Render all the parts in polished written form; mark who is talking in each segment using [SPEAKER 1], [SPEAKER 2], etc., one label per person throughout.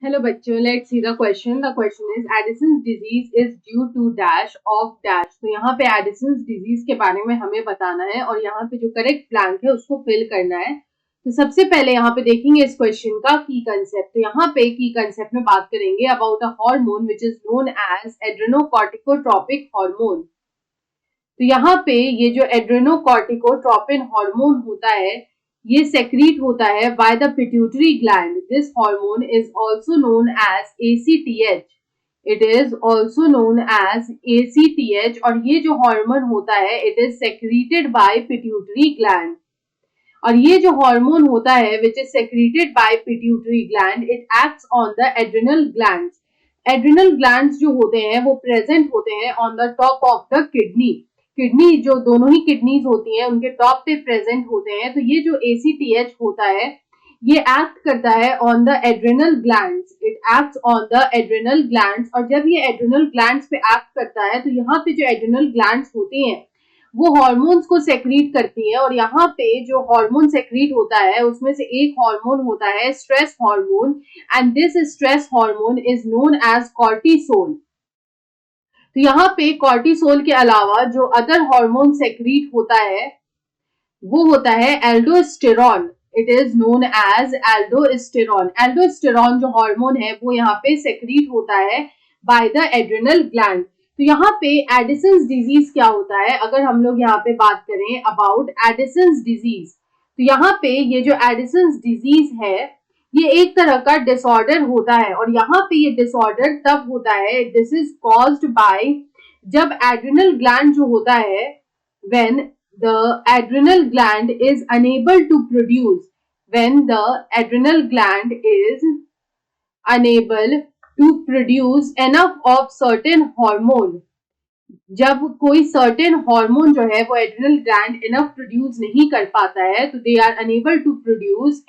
[SPEAKER 1] Hello बच्चों, let's see the question. The question is Addison's disease is due to dash of dash. तो यहाँ पे Addison's disease के बारे में हमें बताना है और यहाँ पे जो करेक्ट ब्लैंक है उसको फिल करना है. तो सबसे पहले यहाँ पे देखेंगे इस क्वेश्चन का की कंसेप्ट. तो यहाँ पे की कंसेप्ट में बात करेंगे about a hormone which is known as adrenocorticotropic hormone. तो यहाँ पे ये जो एड्रेनोकॉर्टिकोट्रोपिन हार्मोन होता है ये सेक्रीट होता है by the pituitary gland. This hormone is also known as ACTH. It is also known as ACTH. और ये जो हार्मोन होता है it is secreted by pituitary gland. और ये जो हार्मोन होता है which is secreted by pituitary gland it acts on the adrenal glands. Adrenal glands जो होते हैं वो प्रेजेंट होते हैं on the top of the kidney. Kidney जो दोनों ही किडनीज होती हैं उनके टॉप पे प्रेजेंट होते हैं. तो ये जो ACTH होता है ये एक्ट करता है on the adrenal glands. It acts on the adrenal glands. और जब ये एड्रिनल ग्लैंड्स पे एक्ट करता है तो यहाँ पे जो एड्रिनल ग्लैंड्स होती हैं वो हार्मोन्स को सेक्रीट करती है. और यहाँ पे जो हार्मोन सेक्रीट होता है उसमें से एक हार्मोन होता है stress hormone and this stress hormone is known as cortisol. तो यहाँ पे कॉर्टिसोल के अलावा जो अदर हार्मोन सेक्रीट होता है वो होता है aldosterone. It is known as aldosterone. Aldosterone जो हार्मोन है वो यहाँ पे सेक्रीट होता है बाय द एड्रिनल ग्लैंड. तो यहाँ पे एडिसन्स डिजीज क्या होता है अगर हम लोग यहाँ पे बात करें अबाउट एडिसन्स डिजीज. तो यहाँ पे ये जो एडिसन्स डिजीज है ये एक तरह का डिसऑर्डर होता है. और यहाँ पे ये डिसऑर्डर तब होता है दिस इज कॉज्ड बाय जब एड्रिनल ग्लैंड जो होता है when the adrenal gland is unable to produce. When the adrenal gland is unable to produce enough of certain hormone. जब कोई सर्टेन हार्मोन जो है वो एड्रिनल ग्लैंड इनफ प्रोड्यूस नहीं कर पाता है तो they are unable to produce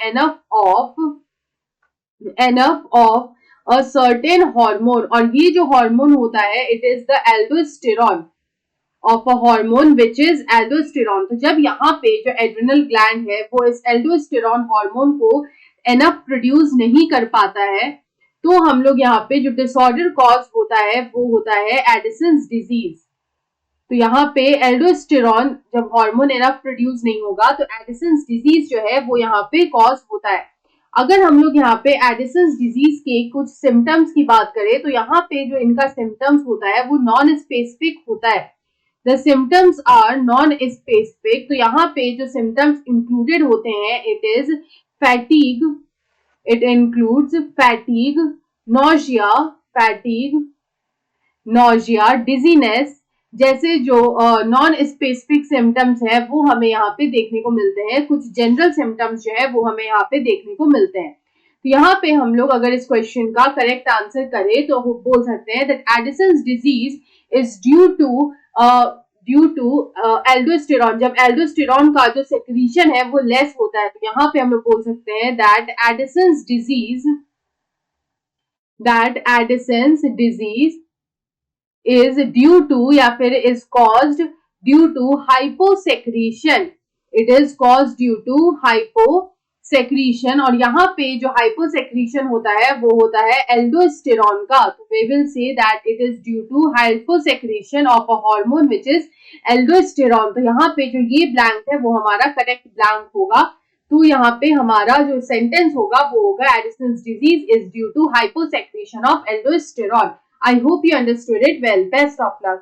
[SPEAKER 1] enough of a certain hormone. और ये जो हार्मोन होता है it is the aldosterone of a hormone which is aldosterone. तो जब यहाँ पे जो एड्रिनल ग्लैंड है वो इस एल्डोस्टेरॉन हार्मोन को एनफ प्रोड्यूस नहीं कर पाता है तो हम लोग यहाँ पे जो डिसऑर्डर कॉज होता है वो होता है एडिसन्स डिजीज. तो यहाँ पे एल्डोस्टेरॉन जब हार्मोन एनफ प्रोड्यूस नहीं होगा तो एडिसन्स डिजीज जो है वो यहाँ पे कॉज होता है. अगर हम लोग यहाँ पे एडिसन्स डिजीज के कुछ सिम्टम्स की बात करें तो यहाँ पे जो इनका सिम्टम्स होता है वो नॉन स्पेसिफिक होता है. The symptoms are non specific. तो यहाँ पे जो सिम्टम्स इंक्लूडेड होते हैं it is fatigue. It includes fatigue, nausea, dizziness जैसे जो नॉन स्पेसिफिक सिम्टम्स है वो हमें यहाँ पे देखने को मिलते हैं. कुछ जनरल सिम्टम्स जो है वो हमें यहाँ पे देखने को मिलते हैं. तो यहाँ पे हम लोग अगर इस क्वेश्चन का करेक्ट आंसर करें तो बोल सकते हैं that Addison's disease is due to aldosterone. जब एल्डोस्टेरॉन का जो सेक्रीशन है वो लेस होता है तो यहाँ पे हम लोग बोल सकते हैं that Addison's disease is due to या फिर is caused due to hyposecretion. It is caused due to hyposecretion. और यहाँ पे जो hyposecretion होता है वो होता है एल्डोस्टेरॉन का. तो we will say that it is due to hyposecretion of a hormone which is aldosterone. तो यहाँ पे जो ये ब्लैंक है वो हमारा करेक्ट ब्लैंक होगा. तो यहाँ पे हमारा जो सेंटेंस होगा वो होगा Addison's disease is due to hyposecretion of aldosterone. I hope you understood it well. Best of luck.